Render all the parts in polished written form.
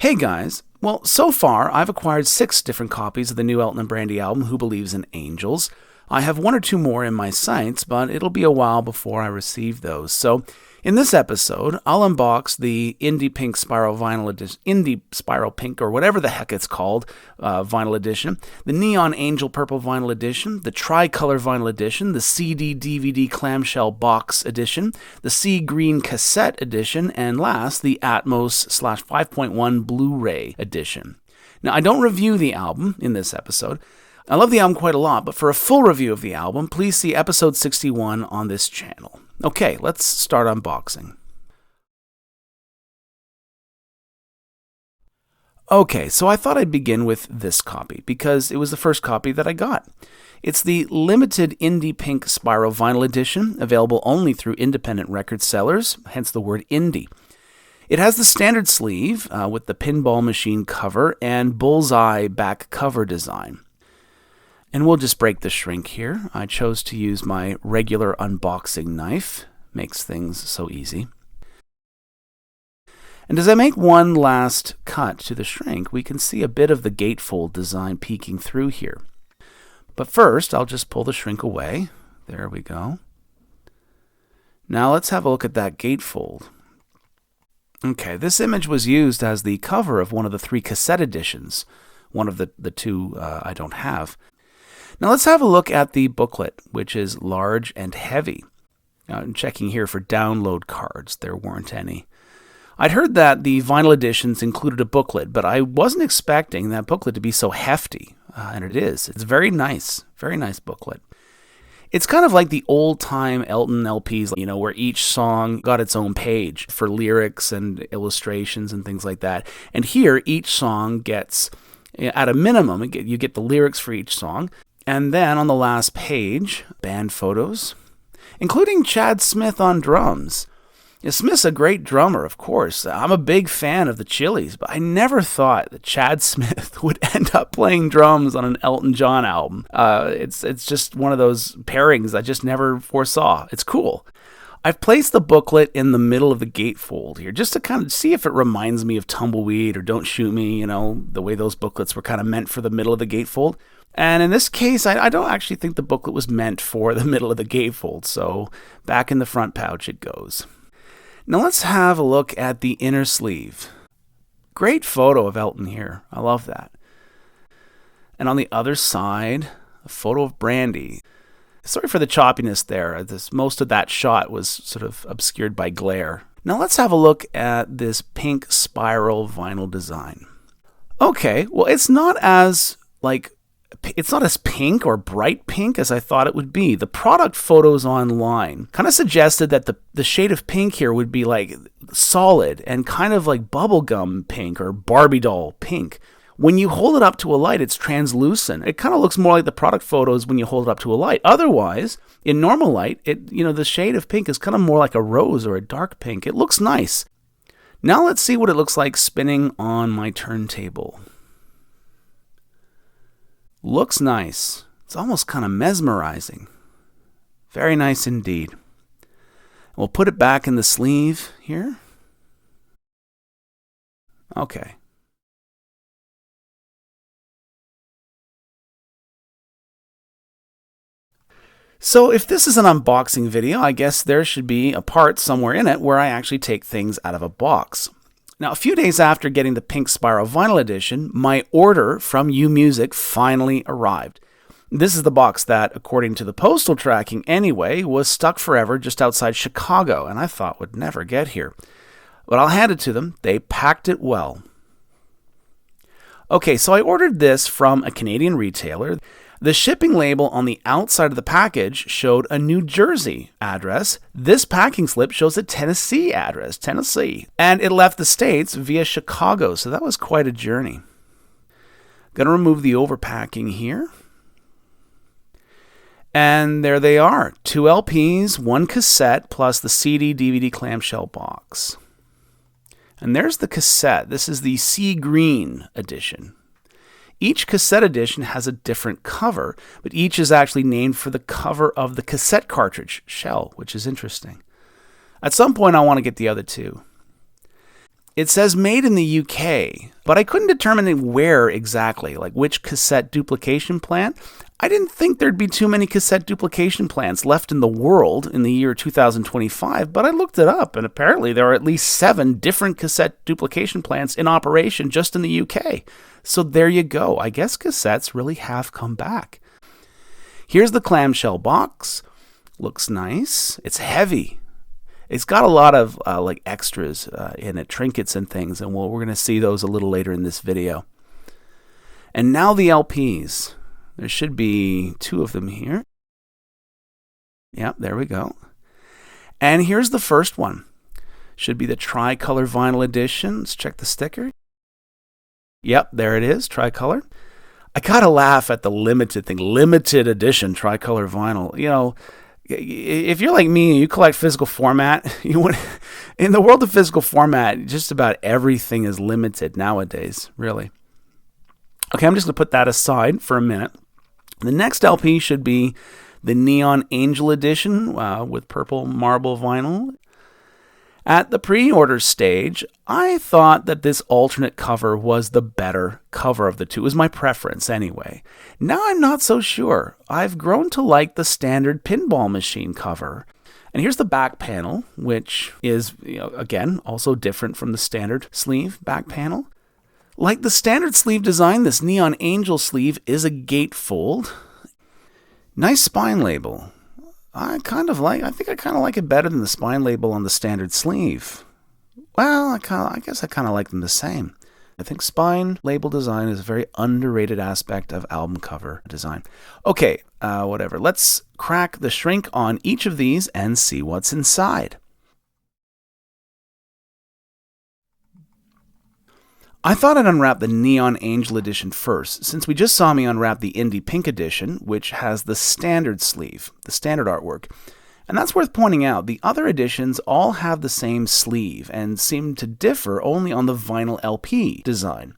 Hey guys! Well, so far I've acquired 6 different copies of the new Elton and Brandi album, Who Believes in Angels. I have 1 or 2 more in my sights, but it'll be a while before I receive those. So, in this episode, I'll unbox the Indie Pink Spiral Vinyl Edition, Indie Spiral Pink, or whatever the heck it's called, Vinyl Edition, the Neon Angel Purple Vinyl Edition, the Tricolor Vinyl Edition, the CD-DVD Clamshell Box Edition, the Sea Green Cassette Edition, and last, the Atmos/5.1 Blu-ray Edition. Now, I don't review the album in this episode. I love the album quite a lot, but for a full review of the album, please see episode 61 on this channel. Okay, let's start unboxing. Okay, so I thought I'd begin with this copy, because it was the first copy that I got. It's the limited Indie Pink Spiral Vinyl Edition, available only through independent record sellers, hence the word indie. It has the standard sleeve with the pinball machine cover and bullseye back cover design. And we'll just break the shrink here. I chose to use my regular unboxing knife. Makes things so easy. And as I make one last cut to the shrink, we can see a bit of the gatefold design peeking through here. But first, I'll just pull the shrink away. There we go. Now let's have a look at that gatefold. Okay, this image was used as the cover of one of the 3 cassette editions. One of the 2 I don't have. Now let's have a look at the booklet, which is large and heavy. I'm checking here for download cards. There weren't any. I'd heard that the vinyl editions included a booklet, but I wasn't expecting that booklet to be so hefty, and it is. It's very nice booklet. It's kind of like the old-time Elton LPs, where each song got its own page for lyrics and illustrations and things like that. And here, each song gets, at a minimum, you get the lyrics for each song. And then on the last page, band photos, including Chad Smith on drums. Smith's a great drummer, of course. I'm a big fan of the Chili's, but I never thought that Chad Smith would end up playing drums on an Elton John album. It's just one of those pairings I just never foresaw. It's cool. I've placed the booklet in the middle of the gatefold here, just to kind of see if it reminds me of Tumbleweed or Don't Shoot Me, the way those booklets were kind of meant for the middle of the gatefold. And in this case, I don't actually think the booklet was meant for the middle of the gatefold, so back in the front pouch it goes. Now let's have a look at the inner sleeve. Great photo of Elton here. I love that. And on the other side, a photo of Brandi. Sorry for the choppiness there. Most of that shot was sort of obscured by glare. Now let's have a look at this pink spiral vinyl design. Okay, well it's not as pink or bright pink as I thought it would be. The product photos online kind of suggested that the shade of pink here would be like solid and kind of like bubblegum pink or Barbie doll pink. When you hold it up to a light, it's translucent. It kind of looks more like the product photos when you hold it up to a light. Otherwise, in normal light, the shade of pink is kind of more like a rose or a dark pink. It looks nice. Now let's see what it looks like spinning on my turntable. Looks nice. It's almost kind of mesmerizing. Very nice indeed. We'll put it back in the sleeve here. Okay. So if this is an unboxing video, I guess there should be a part somewhere in it where I actually take things out of a box. Now, a few days after getting the Pink Spiral Vinyl Edition, my order from U-Music finally arrived. This is the box that, according to the postal tracking anyway, was stuck forever just outside Chicago, and I thought would never get here. But I'll hand it to them. They packed it well. Okay, so I ordered this from a Canadian retailer. The shipping label on the outside of the package showed a New Jersey address. This packing slip shows a Tennessee address, Tennessee. And it left the States via Chicago, so that was quite a journey. Going to remove the overpacking here. And there they are, 2 LPs, 1 cassette, plus the CD-DVD clamshell box. And there's the cassette. This is the Sea Green edition. Each cassette edition has a different cover, but each is actually named for the cover of the cassette cartridge shell, which is interesting. At some point, I want to get the other 2. It says made in the UK, but I couldn't determine where exactly, like which cassette duplication plant. I didn't think there'd be too many cassette duplication plants left in the world in the year 2025, but I looked it up, and apparently there are at least 7 different cassette duplication plants in operation just in the UK. So there you go. I guess cassettes really have come back. Here's the clamshell box. Looks nice. It's heavy. It's got a lot of like extras in it, trinkets and things, and we're going to see those a little later in this video. And now the LPs. There should be 2 of them here. Yep, there we go. And here's the first one. Should be the Tricolor vinyl edition. Let's check the sticker. Yep, there it is, Tricolor. I gotta laugh at the limited thing. Limited edition Tricolor vinyl. You know, if you're like me and you collect physical format, in the world of physical format, just about everything is limited nowadays, really. Okay, I'm just going to put that aside for a minute. The next LP should be the Neon Angel edition with purple marble vinyl. At the pre-order stage, I thought that this alternate cover was the better cover of the two. It was my preference anyway. Now I'm not so sure. I've grown to like the standard pinball machine cover. And here's the back panel, which is, again, also different from the standard sleeve back panel. Like the standard sleeve design, this Neon Angel sleeve is a gatefold. Nice spine label. I think I kind of like it better than the spine label on the standard sleeve. Well, I guess I kind of like them the same. I think spine label design is a very underrated aspect of album cover design. Okay, whatever. Let's crack the shrink on each of these and see what's inside. I thought I'd unwrap the Neon Angel edition first, since we just saw me unwrap the Indie Pink edition, which has the standard sleeve, the standard artwork. And that's worth pointing out. The other editions all have the same sleeve and seem to differ only on the vinyl LP design.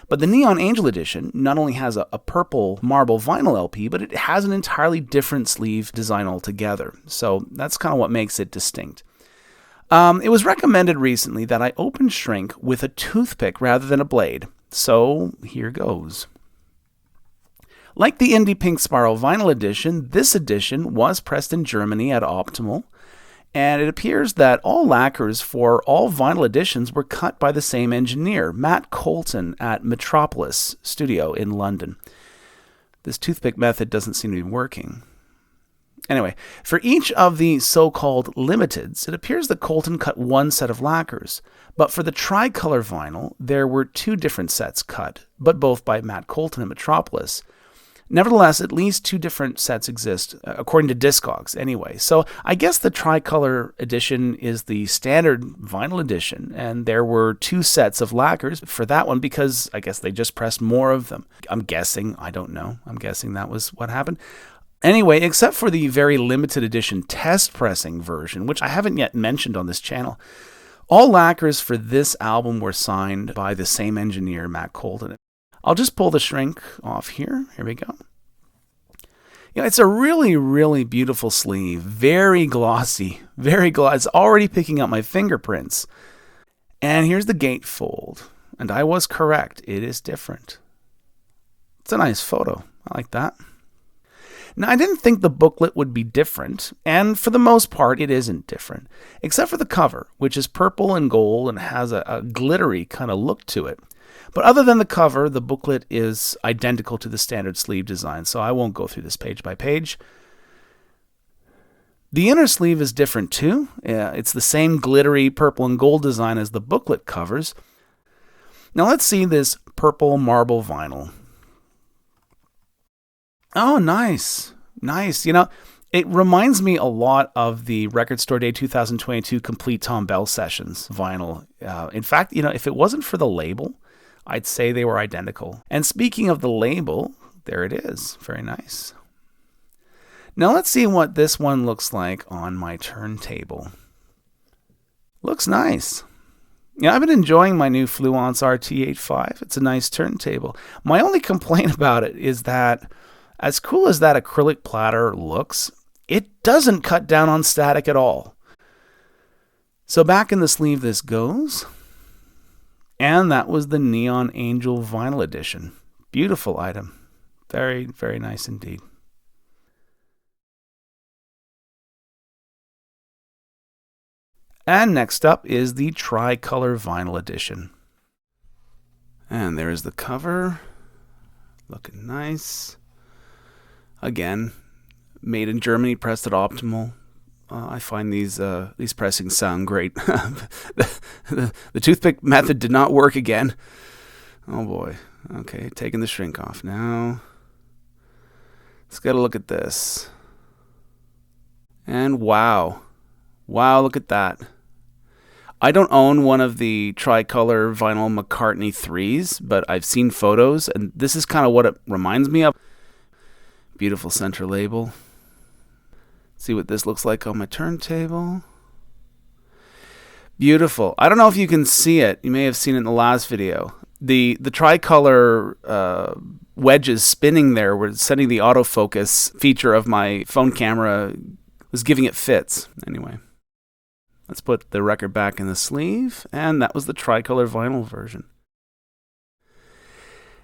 But the Neon Angel edition not only has a purple marble vinyl LP, but it has an entirely different sleeve design altogether. So that's kind of what makes it distinct. It was recommended recently that I open shrink with a toothpick rather than a blade, so here goes. Like the Indie Pink Spiral Vinyl edition, this edition was pressed in Germany at Optimal, and it appears that all lacquers for all vinyl editions were cut by the same engineer, Matt Colton at Metropolis Studio in London. This toothpick method doesn't seem to be working. Anyway, for each of the so-called limiteds, it appears that Colton cut one set of lacquers, but for the Tricolor vinyl, there were 2 different sets cut, but both by Matt Colton at Metropolis. Nevertheless, at least 2 different sets exist, according to Discogs anyway. So I guess the Tricolor edition is the standard vinyl edition, and there were 2 sets of lacquers for that one because I guess they just pressed more of them. I'm guessing, I don't know, I'm guessing that was what happened. Anyway, except for the very limited edition test pressing version, which I haven't yet mentioned on this channel, all lacquers for this album were signed by the same engineer, Matt Colton. I'll just pull the shrink off here. Here we go. It's a really, really beautiful sleeve. Very glossy. Very glossy. It's already picking up my fingerprints. And here's the gatefold. And I was correct. It is different. It's a nice photo. I like that. Now, I didn't think the booklet would be different, and for the most part, it isn't different, except for the cover, which is purple and gold and has a glittery kind of look to it. But other than the cover, the booklet is identical to the standard sleeve design, so I won't go through this page by page. The inner sleeve is different too. It's the same glittery purple and gold design as the booklet covers. Now let's see this purple marble vinyl. Oh, nice. Nice. It reminds me a lot of the Record Store Day 2022 Complete Tom Bell Sessions vinyl. In fact, if it wasn't for the label, I'd say they were identical. And speaking of the label, there it is. Very nice. Now let's see what this one looks like on my turntable. Looks nice. I've been enjoying my new Fluence RT85. It's a nice turntable. My only complaint about it is that as cool as that acrylic platter looks, it doesn't cut down on static at all. So back in the sleeve this goes. And that was the Neon Angel Vinyl Edition. Beautiful item. Very, very nice indeed. And next up is the Tricolor Vinyl Edition. And there's the cover. Looking nice. Again, made in Germany, pressed at Optimal. I find these pressings sound great. the toothpick method did not work again. Oh boy. Okay, taking the shrink off now. Let's get a look at this. And wow. Wow, look at that. I don't own one of the Tricolor Vinyl McCartney 3s, but I've seen photos, and this is kind of what it reminds me of. Beautiful center label. See what this looks like on my turntable. Beautiful. I don't know if you can see it. You may have seen it in the last video. The Tricolor wedges spinning there were sending the autofocus feature of my phone camera, was giving it fits. Anyway, let's put the record back in the sleeve, and that was the Tricolor vinyl version.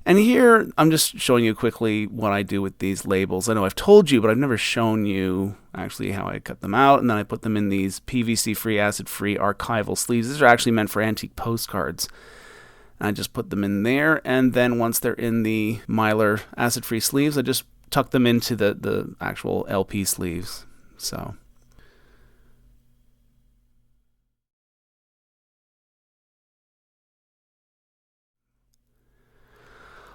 And here, I'm just showing you quickly what I do with these labels. I know I've told you, but I've never shown you actually how I cut them out. And then I put them in these PVC-free, acid-free archival sleeves. These are actually meant for antique postcards. And I just put them in there. And then once they're in the Mylar acid-free sleeves, I just tuck them into the actual LP sleeves. So...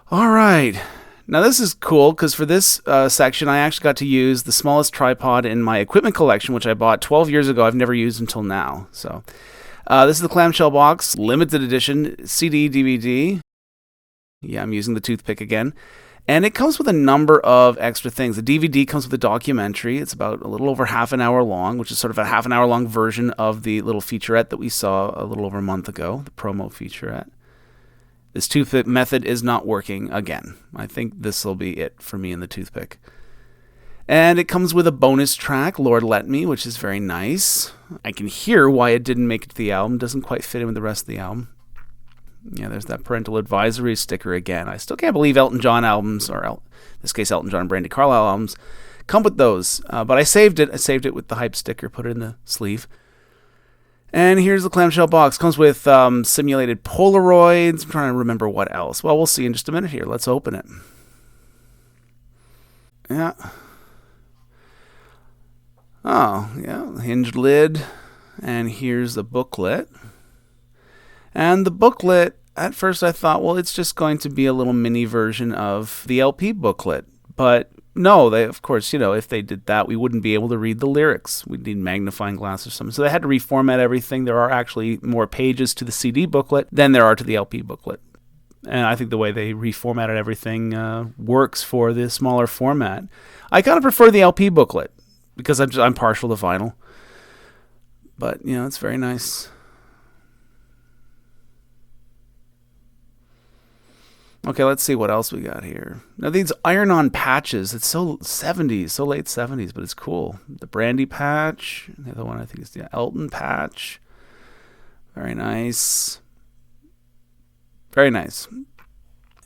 all right. Now this is cool because for this section I actually got to use the smallest tripod in my equipment collection, which I bought 12 years ago. I've never used until now. So this is the clamshell box, limited edition, CD, DVD. Yeah, I'm using the toothpick again. And it comes with a number of extra things. The DVD comes with a documentary. It's about a little over half an hour long, which is sort of a half an hour long version of the little featurette that we saw a little over a month ago, the promo featurette. This toothpick method is not working again. I think this will be it for me in the toothpick. And it comes with a bonus track, Lord Let Me, which is very nice. I can hear why it didn't make it to the album. It doesn't quite fit in with the rest of the album. Yeah, there's that parental advisory sticker again. I still can't believe Elton John albums, or in this case Elton John and Brandi Carlile albums, come with those. But I saved it. I saved it with the hype sticker, put it in the sleeve. And here's the clamshell box. Comes with simulated Polaroids. I'm trying to remember what else. Well, we'll see in just a minute here. Let's open it. Yeah. Oh, yeah. Hinged lid. And here's the booklet. And the booklet, at first I thought, well, it's just going to be a little mini version of the LP booklet. But no, they, of course, you know, if they did that, we wouldn't be able to read the lyrics. We'd need magnifying glass or something. So they had to reformat everything. There are actually more pages to the CD booklet than there are to the LP booklet. And I think the way they reformatted everything works for the smaller format. I kind of prefer the LP booklet because I'm partial to vinyl. But, you know, it's very nice. Okay, let's see what else we got here. Now, these iron-on patches, it's so 70s, so late 70s, but it's cool. The Brandi patch, the other one I think is the Elton patch. Very nice. Very nice.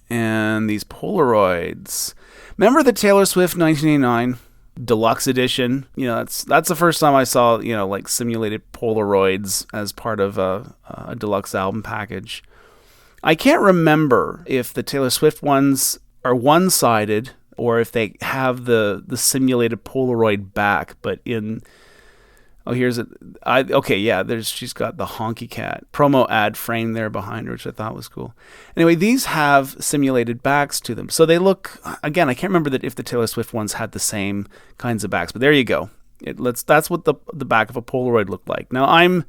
And these Polaroids. Remember the Taylor Swift 1989 deluxe edition? You know, that's the first time I saw, you know, like simulated Polaroids as part of a deluxe album package. I can't remember if the Taylor Swift ones are one-sided or if they have the simulated Polaroid back. But here's it. Okay, yeah. She's got the honky cat promo ad frame there behind her, which I thought was cool. Anyway, these have simulated backs to them, so they look. Again, I can't remember that if the Taylor Swift ones had the same kinds of backs, but there you go. That's what the back of a Polaroid looked like. Now I'm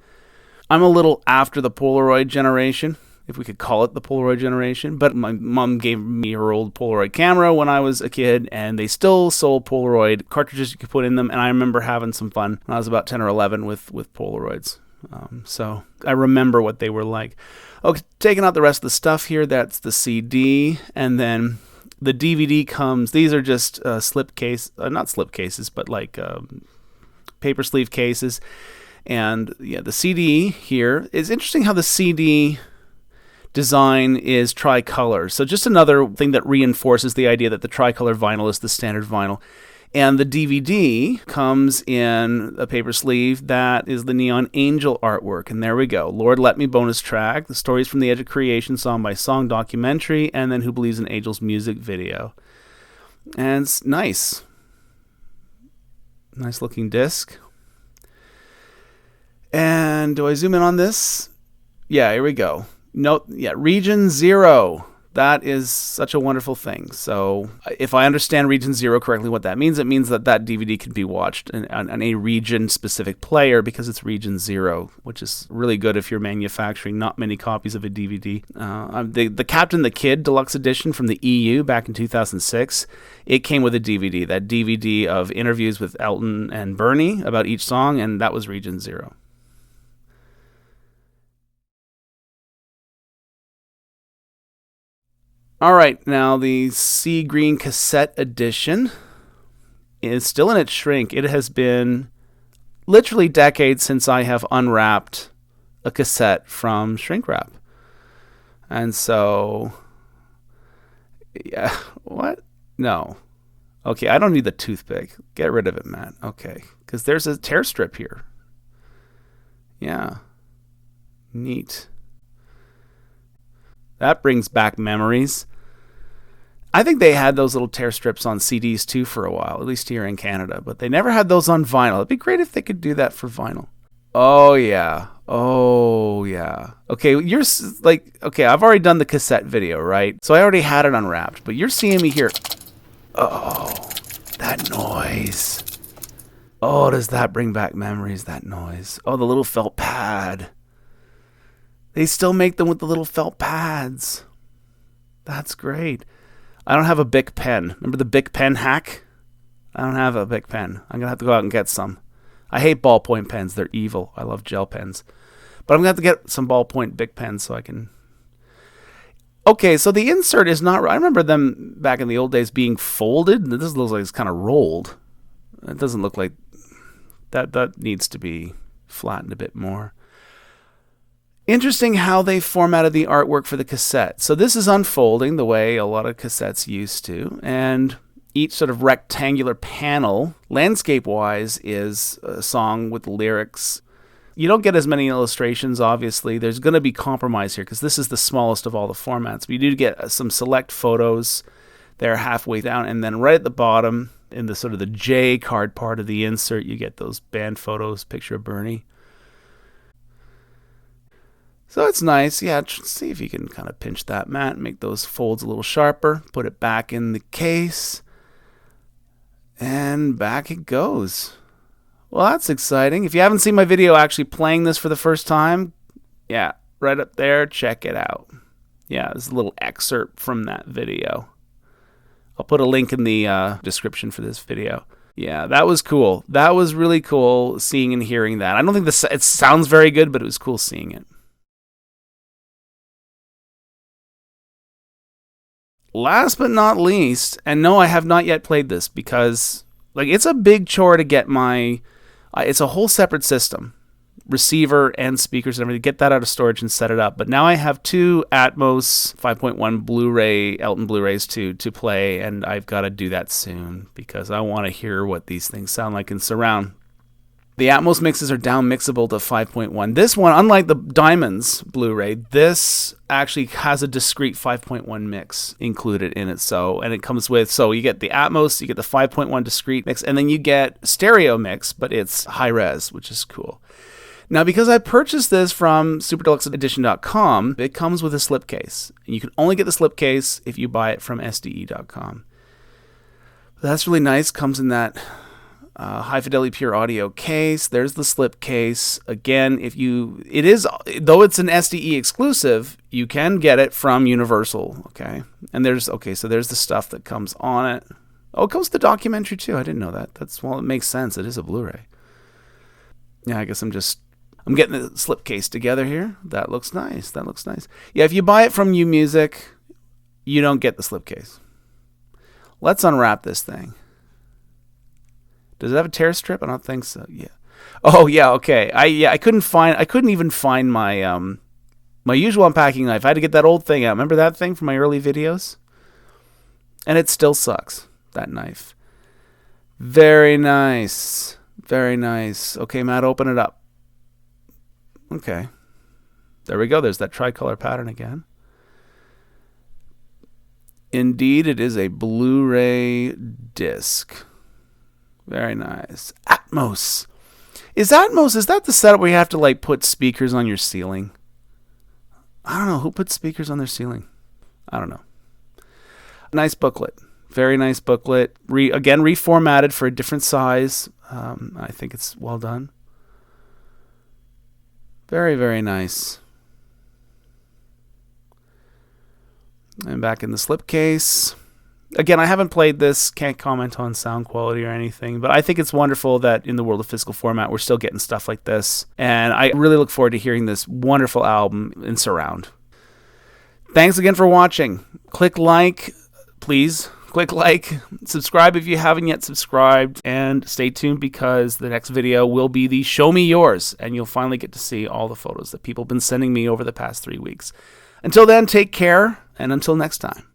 a little after the Polaroid generation, if we could call it the Polaroid generation, but my mom gave me her old Polaroid camera when I was a kid, and they still sold Polaroid cartridges you could put in them, and I remember having some fun when I was about 10 or 11 with Polaroids. So I remember what they were like. Okay, taking out the rest of the stuff here, that's the CD, and then the DVD comes, these are just not slip cases, but like paper sleeve cases, and yeah, the CD here, it's interesting how the CD design is Tricolor. So just another thing that reinforces the idea that the Tricolor vinyl is the standard vinyl. And the DVD comes in a paper sleeve that is the Neon Angel artwork. And there we go. Lord Let Me bonus track, the Stories from the Edge of Creation song by song documentary, and then Who Believes in Angels music video. And it's nice. Nice looking disc. And do I zoom in on this? Yeah, here we go. Note, yeah, Region 0. That is such a wonderful thing. So if I understand Region 0 correctly, what that means, it means that that DVD can be watched on a region-specific player because it's Region 0, which is really good if you're manufacturing not many copies of a DVD. The Captain the Kid Deluxe Edition from the EU back in 2006, it came with a DVD. That DVD of interviews with Elton and Brandi about each song, and that was Region 0. All right, now the Sea Green Cassette Edition is still in its shrink. It has been literally decades since I have unwrapped a cassette from shrink wrap. And so, yeah, what? No. Okay, I don't need the toothpick. Get rid of it, Matt. Okay, because there's a tear strip here. Yeah, neat. That brings back memories. I think they had those little tear strips on CDs too for a while, at least here in Canada, but they never had those on vinyl. It'd be great if they could do that for vinyl. Oh yeah. Oh yeah. Okay, okay, I've already done the cassette video, right? So I already had it unwrapped, but you're seeing me here. Oh, that noise. Oh, does that bring back memories, that noise? Oh, the little felt pad. They still make them with the little felt pads. That's great. I don't have a Bic pen. Remember the Bic pen hack? I don't have a Bic pen. I'm going to have to go out and get some. I hate ballpoint pens. They're evil. I love gel pens. But I'm going to have to get some ballpoint Bic pens so I can... Okay, so the insert is not... I remember them back in the old days being folded. This looks like it's kind of rolled. It doesn't look like... That needs to be flattened a bit more. Interesting how they formatted the artwork for the cassette. So this is unfolding the way a lot of cassettes used to, and each sort of rectangular panel, landscape-wise, is a song with lyrics. You don't get as many illustrations, obviously. There's going to be compromise here because this is the smallest of all the formats. But you do get some select photos there halfway down, and then right at the bottom, in the sort of the J card part of the insert, you get those band photos, picture of Bernie. So it's nice. Yeah, see if you can kind of pinch that, Matt, make those folds a little sharper. Put it back in the case. And back it goes. Well, that's exciting. If you haven't seen my video actually playing this for the first time, yeah, right up there, check it out. Yeah, there's a little excerpt from that video. I'll put a link in the description for this video. Yeah, that was cool. That was really cool seeing and hearing that. I don't think it sounds very good, but it was cool seeing it. Last but not least, and no, I have not yet played this because it's a big chore to get it's a whole separate system, receiver and speakers and everything, get that out of storage and set it up. But now I have two Atmos 5.1 Blu-ray, Elton Blu-rays to play, and I've got to do that soon because I want to hear what these things sound like in surround. The Atmos mixes are down mixable to 5.1. This one, unlike the Diamonds Blu-ray, this actually has a discrete 5.1 mix included in it. And it comes with, so you get the Atmos, you get the 5.1 discrete mix, and then you get stereo mix, but it's high res, which is cool. Now, because I purchased this from superdeluxeedition.com, it comes with a slipcase. And you can only get the slipcase if you buy it from SDE.com. That's really nice. Comes in that high fidelity pure audio case. There's the slip case. Again, though it's an SDE exclusive, you can get it from Universal. Okay, and there's the stuff that comes on it. Oh, it comes with the documentary too. I didn't know that. It makes sense. It is a Blu-ray. Yeah, I guess I'm getting the slip case together here. That looks nice. Yeah, if you buy it from UMusic, you don't get the slip case. Let's unwrap this thing. Does it have a tear strip? I don't think so. Yeah. Oh yeah. Okay. I couldn't even find my My usual unpacking knife. I had to get that old thing out. Remember that thing from my early videos? And it still sucks, that knife. Very nice. Very nice. Okay, Matt, open it up. Okay. There we go. There's that tricolor pattern again. Indeed, it is a Blu-ray disc. Very nice. Atmos. Is that the setup where you have to like put speakers on your ceiling? I don't know. Who puts speakers on their ceiling? I don't know. Nice booklet. Very nice booklet. Again, reformatted for a different size. I think it's well done. Very, very nice. And back in the slipcase. Again, I haven't played this, can't comment on sound quality or anything, but I think it's wonderful that in the world of physical format, we're still getting stuff like this. And I really look forward to hearing this wonderful album in surround. Thanks again for watching. Click like, please. Click like, subscribe if you haven't yet subscribed, and stay tuned because the next video will be the Show Me Yours, and you'll finally get to see all the photos that people have been sending me over the past 3 weeks. Until then, take care, and until next time.